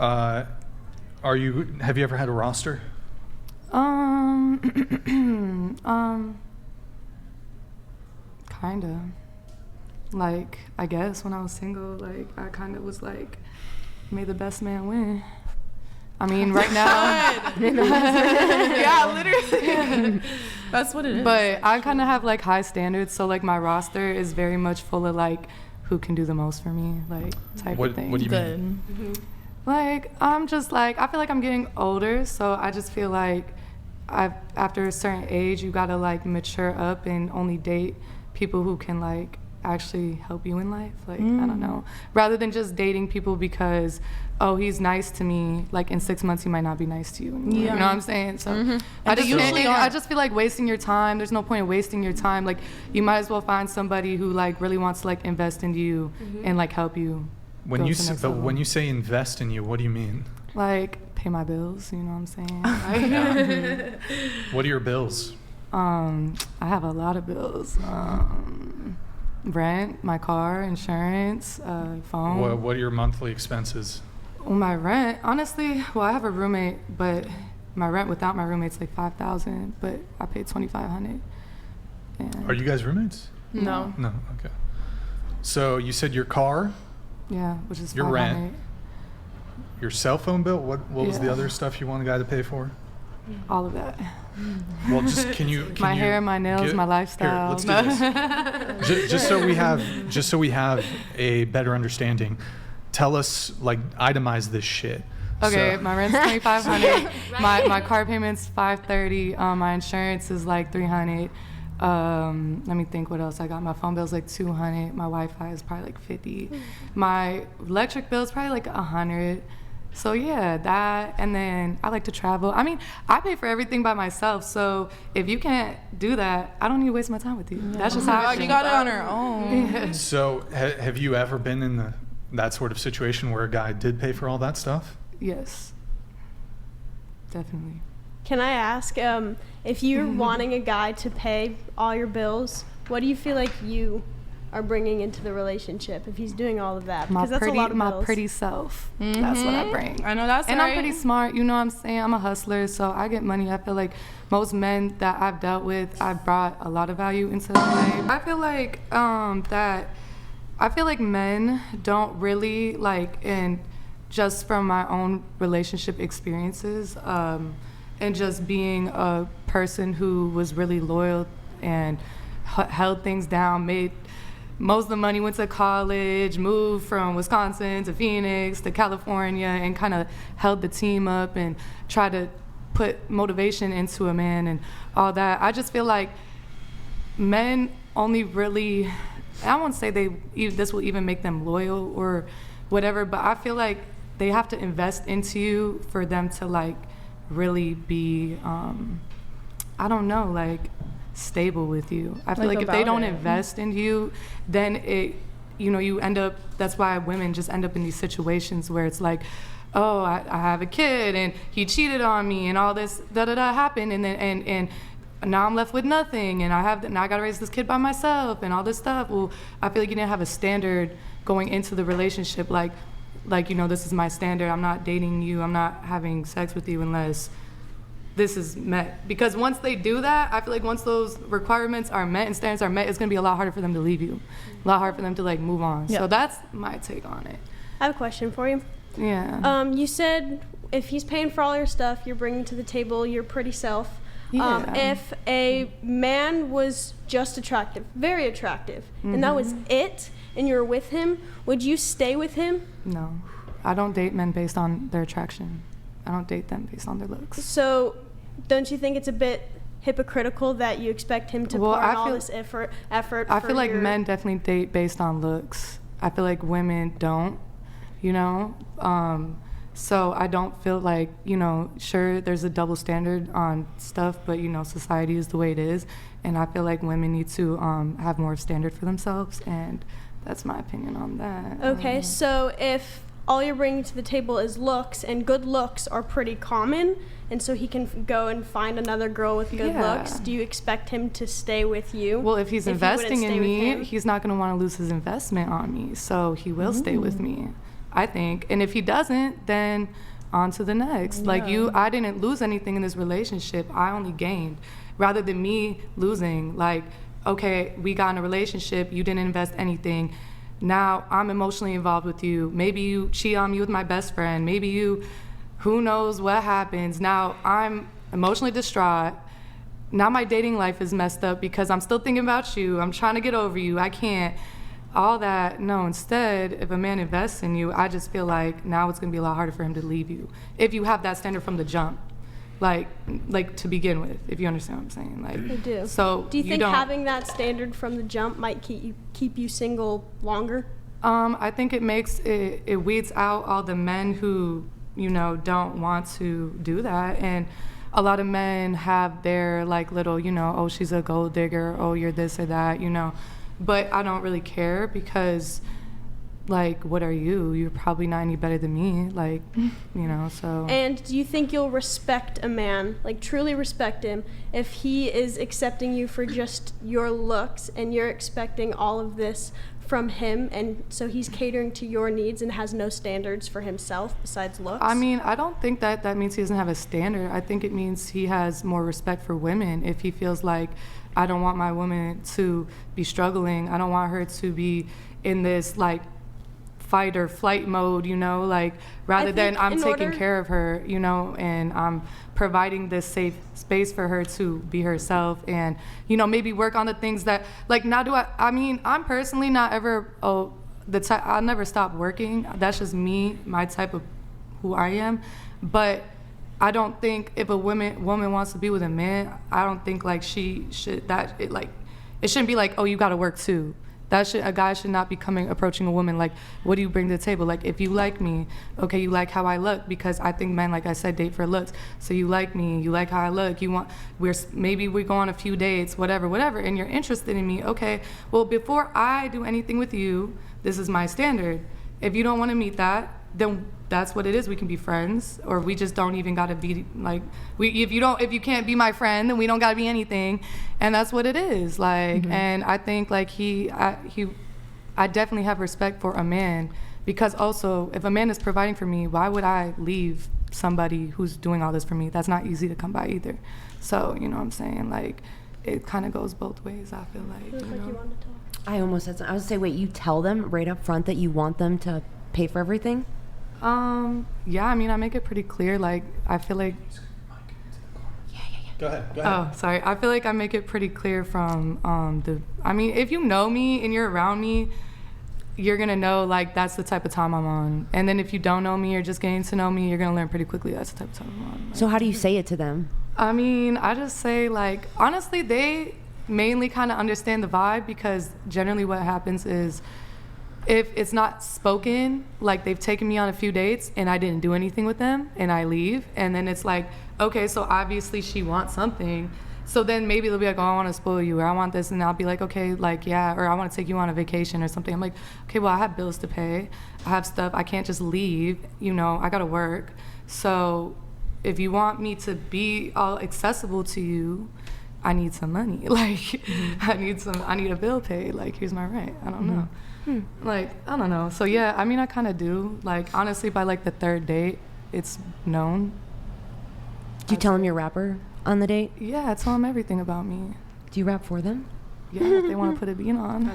Have you ever had a roster? Kinda. Like, I guess when I was single, like, I kind of was like, may the best man win. I mean, right now. Yeah, literally. That's what it is. But I kind of have, like, high standards. So, like, my roster is very much full of, like, who can do the most for me, like, type of thing. What do you mean? Mm-hmm. Like, I'm just, like, I feel like I'm getting older. So I just feel like after a certain age, you got to, like, mature up and only date people who can, like, actually help you in life. Like, I don't know, rather than just dating people because, oh, he's nice to me, like in 6 months he might not be nice to you anymore. You know what I'm saying? So I just feel like wasting your time. There's no point in wasting your time. Like, you might as well find somebody who, like, really wants to, like, invest into you and, like, help you. When you say invest in you, what do you mean? Like, pay my bills, you know what I'm saying? What are your bills? I have a lot of bills. Rent, my car, insurance, phone. What are your monthly expenses? Well, my rent, honestly, well, I have a roommate, but my rent without my roommate's like $5,000, but I paid $2,500. Are you guys roommates? No. No, okay. So you said your car? Yeah, which is your $500. rent, your cell phone bill. What was the other stuff you want a guy to pay for? All of that. Well, just can you my hair, my nails, my lifestyle. Here, let's do this. just so we have a better understanding. Tell us, like, itemize this shit. Okay, so. My rent's $2,500. my car payment's $530. My insurance is like $300. Let me think what else I got. My phone bill's like $200. My Wi-Fi is probably like $50. My electric bill's probably like $100. So yeah, that, and then I like to travel. I mean, I pay for everything by myself. So if you can't do that, I don't need to waste my time with you. Yeah. That's just how I feel. You got it on her own. Yeah. So have you ever been in that sort of situation where a guy did pay for all that stuff? Yes, definitely. Can I ask, if you're wanting a guy to pay all your bills, what do you feel like you are bringing into the relationship if he's doing all of that? Because that's a lot of bills. My pretty self. That's what I bring. I know that's and right. I'm pretty smart. You know what I'm saying? I'm a hustler, so I get money. I feel like most men that I've dealt with, I've brought a lot of value into their life. I feel like men don't really, like, and just from my own relationship experiences, and just being a person who was really loyal and held things down, made most of the money, went to college, moved from Wisconsin to Phoenix to California, and kind of held the team up and tried to put motivation into a man and all that. I just feel like men only really, I won't say this will even make them loyal or whatever, but I feel like they have to invest into you for them to, like, really be, I don't know, like, stable with you. I feel like if they don't invest in you, then you end up, that's why women just end up in these situations where it's like, oh, I have a kid and he cheated on me and all this happened, and then and now I'm left with nothing, and now I gotta raise this kid by myself and all this stuff. Well, I feel like you didn't have a standard going into the relationship, like this is my standard. I'm not dating you. I'm not having sex with you unless this is met. Because once they do that, I feel like once those requirements are met and standards are met, it's gonna be a lot harder for them to leave you, a lot harder for them to, like, move on. Yep. So that's my take on it. I have a question for you. Yeah. You said if he's paying for all your stuff, you're bringing to the table your pretty self. Yeah. If a man was just attractive, very attractive, and that was it, and you were with him, would you stay with him? No. I don't date men based on their attraction. I don't date them based on their looks. So don't you think it's a bit hypocritical that you expect him to pour in all this effort I feel like men definitely date based on looks. I feel like women don't, so I don't feel like, sure, there's a double standard on stuff, but, society is the way it is, and I feel like women need to have more standard for themselves, and that's my opinion on that. Okay, so if all you're bringing to the table is looks, and good looks are pretty common, and so he can go and find another girl with good looks, do you expect him to stay with you? Well, if he's investing in me, he's not going to want to lose his investment on me, so he will stay with me. I think. And if he doesn't, then on to the next. Like I didn't lose anything in this relationship. I only gained. Rather than me losing, like, okay, we got in a relationship, you didn't invest anything. Now I'm emotionally involved with you. Maybe you cheat on me with my best friend. Maybe you, who knows what happens. Now I'm emotionally distraught. Now my dating life is messed up because I'm still thinking about you. I'm trying to get over you. I can't. All that. No, instead, if a man invests in you, I just feel like now it's going to be a lot harder for him to leave you. If you have that standard from the jump. Like to begin with, if you understand what I'm saying. Like, I do. So do you think having that standard from the jump might keep you single longer? I think it weeds out all the men who, don't want to do that. And a lot of men have their like little, oh, she's a gold digger, oh, you're this or that, But I don't really care because, like, what are you? You're probably not any better than me, like, so. And do you think you'll respect a man, like truly respect him, if he is accepting you for just your looks and you're expecting all of this from him, and so he's catering to your needs and has no standards for himself besides looks? I mean, I don't think that means he doesn't have a standard. I think it means he has more respect for women. If he feels like, I don't want my woman to be struggling, I don't want her to be in this, like, fight or flight mode, like, rather than I'm taking care of her, and I'm providing this safe space for her to be herself and, maybe work on the things that, like, now I'm personally not ever, I'll never stop working. That's just me, my type of who I am. But I don't think if a woman wants to be with a man, I don't think like she should, it shouldn't be like, oh, you gotta work too. A guy should not be approaching a woman like, what do you bring to the table? Like, if you like me, okay, you like how I look, because I think men, like I said, date for looks. So you like me, you like how I look, maybe we go on a few dates, whatever, and you're interested in me, okay, well, before I do anything with you, this is my standard. If you don't want to meet that, then that's what it is. We can be friends, or we just don't even gotta be like, if you can't be my friend, then we don't gotta be anything, and that's what it is. Like, and I think like I definitely have respect for a man, because also if a man is providing for me, why would I leave somebody who's doing all this for me? That's not easy to come by either. So you know what I'm saying? Like, it kind of goes both ways. I feel like. You wanted to talk. I almost said something. I was gonna say, wait, you tell them right up front that you want them to pay for everything? Yeah, I mean, I make it pretty clear. Like, I feel like. Yeah. Go ahead. Oh, sorry. I feel like I make it pretty clear from I mean, if you know me and you're around me, you're gonna know like that's the type of time I'm on. And then if you don't know me or just getting to know me, you're gonna learn pretty quickly that's the type of time I'm on. Like, So how do you say it to them? I mean, I just say like, honestly, they mainly kind of understand the vibe, because generally what happens is, if it's not spoken, like they've taken me on a few dates and I didn't do anything with them and I leave, and then it's like, okay, so obviously she wants something. So then maybe they'll be like, oh, I want to spoil you, or I want this, and I'll be like, okay, like, yeah, or I want to take you on a vacation or something. I'm like, okay, well, I have bills to pay. I have stuff. I can't just leave, I got to work. So if you want me to be all accessible to you, I need some money. Like, I need a bill paid. Like, here's my rent. I don't know. Like, I don't know. So yeah, I mean, I kind of do. Like, honestly, by like the third date, it's known. Do you tell them you're a rapper on the date? Yeah, I tell them everything about me. Do you rap for them? Yeah, if they want to put a beat on.